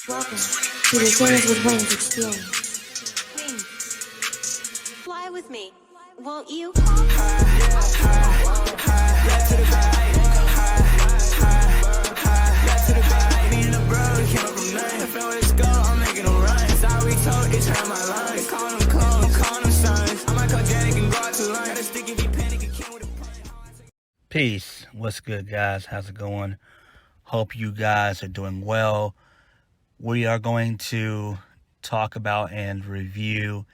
Welcome to the Singers with Wings experience. Wings, fly with me, won't you? Peace. What's good, guys? How's it going? Hope you guys are doing well. We are going to talk about and review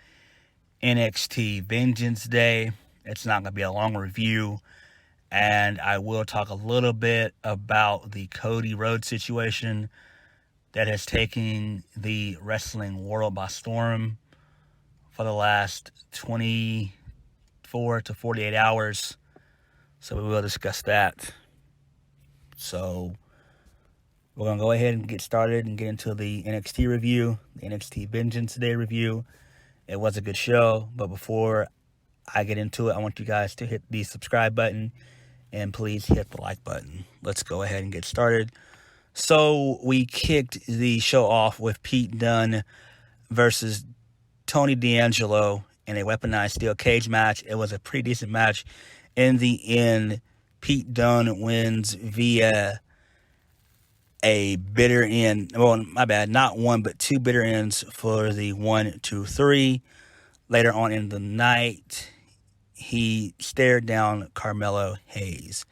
NXT Vengeance Day. It's not going to be a long review, and I will talk a little bit about the Cody Rhodes situation that has taken the wrestling world by storm for the last 24 to 48 hours. So we will discuss that. So we're going to go ahead and get started and get into the NXT review, the NXT Vengeance Day review. It was a good show, but before I get into it, I want you guys to hit the subscribe button and please hit the like button. Let's go ahead and get started. So we kicked the show off with Pete Dunne versus Tony D'Angelo in a weaponized steel cage match. It was a pretty decent match. In the end, Pete Dunne wins via a bitter end. Well, my bad, not one, but two bitter ends for the 1, 2, 3. Later on in the night, he stared down Carmelo Hayes.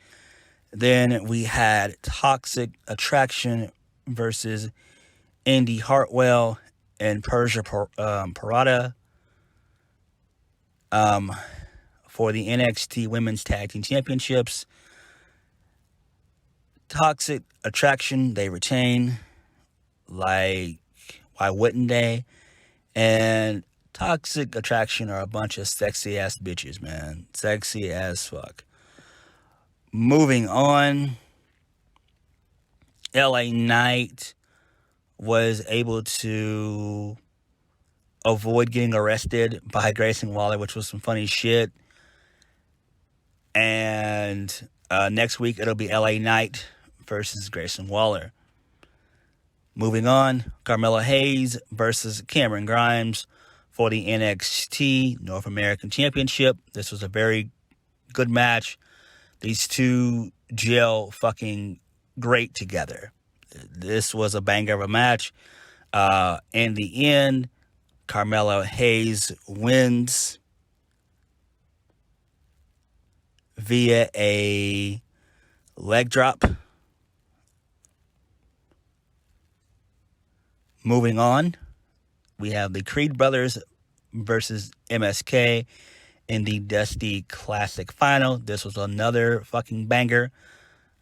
Then we had Toxic Attraction versus Indy Hartwell and Persia Parada for the NXT Women's Tag Team Championships. Toxic Attraction, they retain. Like, why wouldn't they? And Toxic Attraction are a bunch of sexy ass bitches, man. Sexy as fuck. Moving on, LA Knight was able to avoid getting arrested by Grayson Waller, which was some funny shit. And next week, it'll be LA Knight versus Grayson Waller. Moving on, Carmelo Hayes versus Cameron Grimes for the NXT North American Championship. This was a very good match. These two gel fucking great together. This was a banger of a match. In the end, Carmelo Hayes wins via a leg drop. Moving on, we have the Creed Brothers versus MSK in the Dusty Classic Final. This was another fucking banger.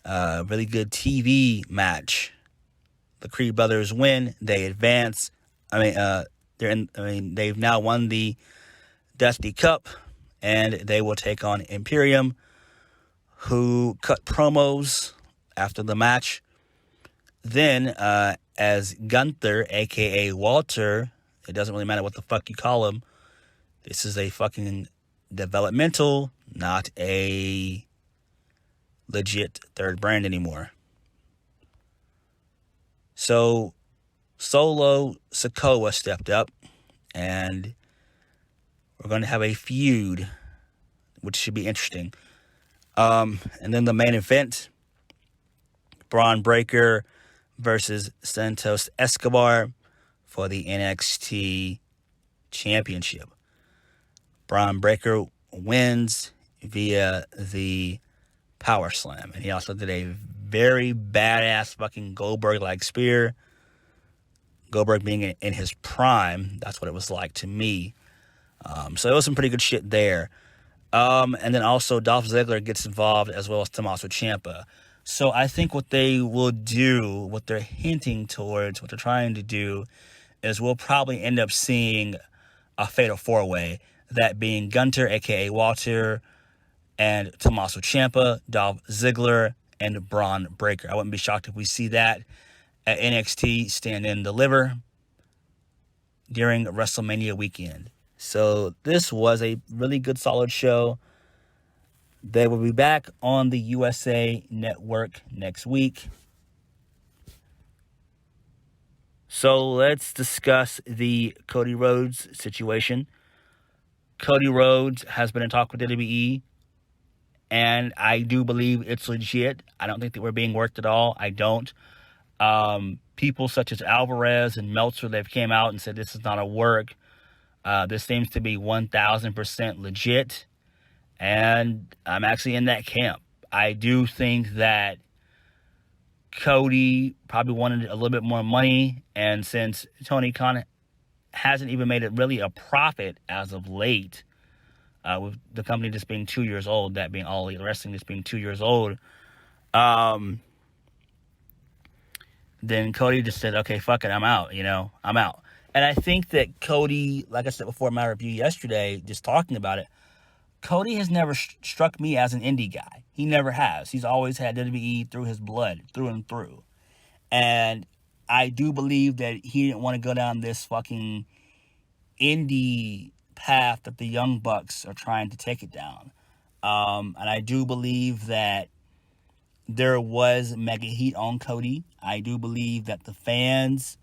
Really good TV match. The Creed Brothers win. They advance. They've now won the Dusty Cup, and they will take on Imperium, who cut promos after the match. Then, as Gunther, a.k.a. Walter, it doesn't really matter what the fuck you call him, this is a fucking developmental, not a legit third brand anymore. So, Solo Sikoa stepped up, and we're going to have a feud, which should be interesting. And then the main event, Bron Breakker versus Santos Escobar for the NXT Championship. Bron Breakker wins via the Power Slam. And he also did a very badass fucking Goldberg-like spear. Goldberg being in his prime, that's what it was like to me. So it was some pretty good shit there. And then also Dolph Ziggler gets involved, as well as Tommaso Ciampa. So I think what they will do, what they're hinting towards, what they're trying to do, is we'll probably end up seeing a fatal four-way. That being Gunther, a.k.a. Walter, and Tommaso Ciampa, Dolph Ziggler, and Bron Breakker. I wouldn't be shocked if we see that at NXT Stand and Deliver during WrestleMania weekend. So this was a really good, solid show. They will be back on the USA Network next week. So let's discuss the Cody Rhodes situation. Cody Rhodes has been in talk with WWE, and I do believe it's legit. I don't think that we're being worked at all. I don't. People such as Alvarez and Meltzer, they've came out and said this is not a work. This seems to be 1,000% legit, and I'm actually in that camp. I do think that Cody probably wanted a little bit more money, and since Tony Khan hasn't even made it really a profit as of late, with the company just being 2 years old, that being All Elite Wrestling just being 2 years old, then Cody just said, okay, fuck it, I'm out, I'm out. And I think that Cody, like I said before in my review yesterday, just talking about it, Cody has never struck me as an indie guy. He never has. He's always had WWE through his blood, through and through. And I do believe that he didn't want to go down this fucking indie path that the Young Bucks are trying to take it down. And I do believe that there was mega heat on Cody. I do believe that the fans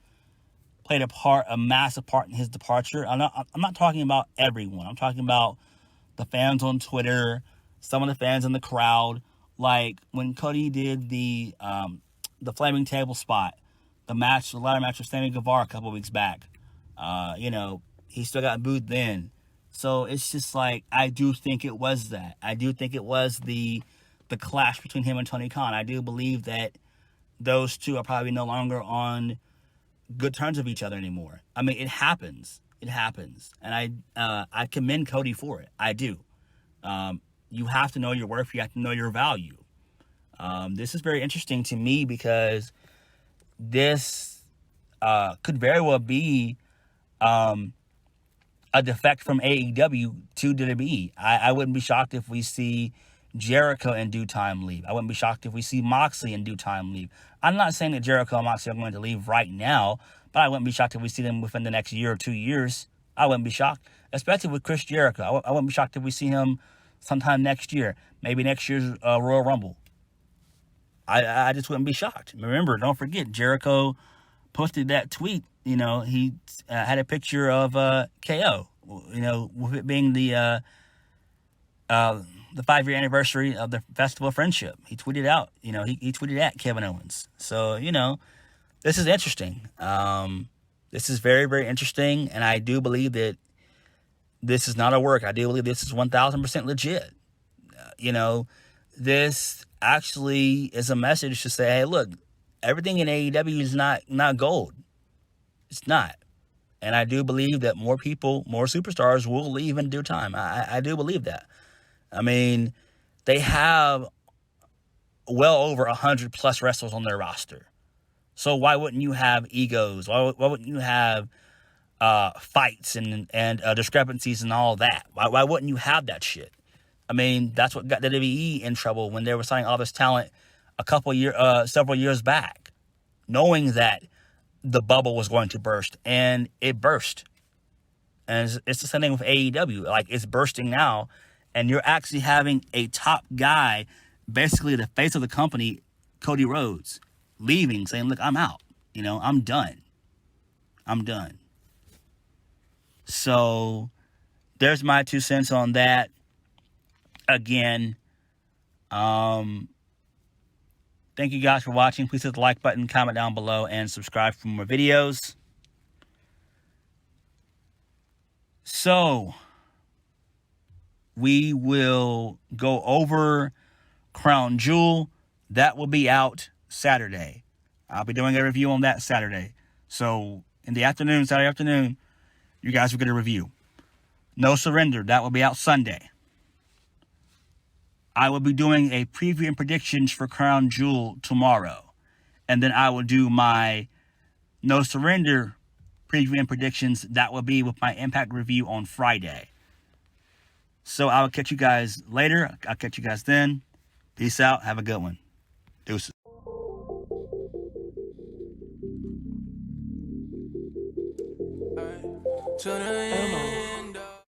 played a massive part in his departure. I'm not talking about everyone. I'm talking about the fans on Twitter, some of the fans in the crowd. Like when Cody did the flaming table spot, the ladder match with Sammy Guevara a couple weeks back. He still got booed then. So it's just like, I do think it was that. I do think it was the clash between him and Tony Khan. I do believe that those two are probably no longer on good terms with each other anymore. I mean, it happens. It happens. And I commend Cody for it. I do. You have to know your worth. You have to know your value. This is very interesting to me because this could very well be a defect from AEW to WWE. I wouldn't be shocked if we see Jericho in due time leave. I wouldn't be shocked if we see Moxley in due time leave. I'm not saying that Jericho and Moxley are going to leave right now, but I wouldn't be shocked if we see them within the next year or 2 years. I wouldn't be shocked, especially with Chris Jericho. I wouldn't be shocked if we see him sometime next year, maybe next year's Royal Rumble. I just wouldn't be shocked. Remember, don't forget, Jericho posted that tweet. He had a picture of KO. With it being the 5-year anniversary of the Festival of Friendship. He tweeted out. He tweeted at Kevin Owens. So this is interesting. This is very, very interesting, and I do believe that this is not a work. I do believe this is 1,000% legit. This actually is a message to say, hey, look, everything in AEW is not gold. It's not. And I do believe that more people, more superstars will leave in due time. I do believe that. I mean, they have well over 100 plus wrestlers on their roster. So why wouldn't you have egos? Why wouldn't you have fights and discrepancies and all that? Why wouldn't you have that shit? I mean, that's what got the WWE in trouble when they were signing all this talent several years back, knowing that the bubble was going to burst, and it burst. And it's the same thing with AEW. Like, it's bursting now, and you're actually having a top guy, basically the face of the company, Cody Rhodes, leaving, saying, look, I'm out. I'm done. So there's my 2 cents on that. Again, thank you guys for watching. Please hit the like button, comment down below, and subscribe for more videos. So, we will go over Crown Jewel. That will be out Saturday. I'll be doing a review on that Saturday. So, in the afternoon, Saturday afternoon, you guys will get a review. No Surrender. That will be out Sunday. I will be doing a preview and predictions for Crown Jewel tomorrow. And then I will do my No Surrender preview and predictions. That will be with my Impact review on Friday. So I will catch you guys later. I'll catch you guys then. Peace out. Have a good one. Deuces. Tune in.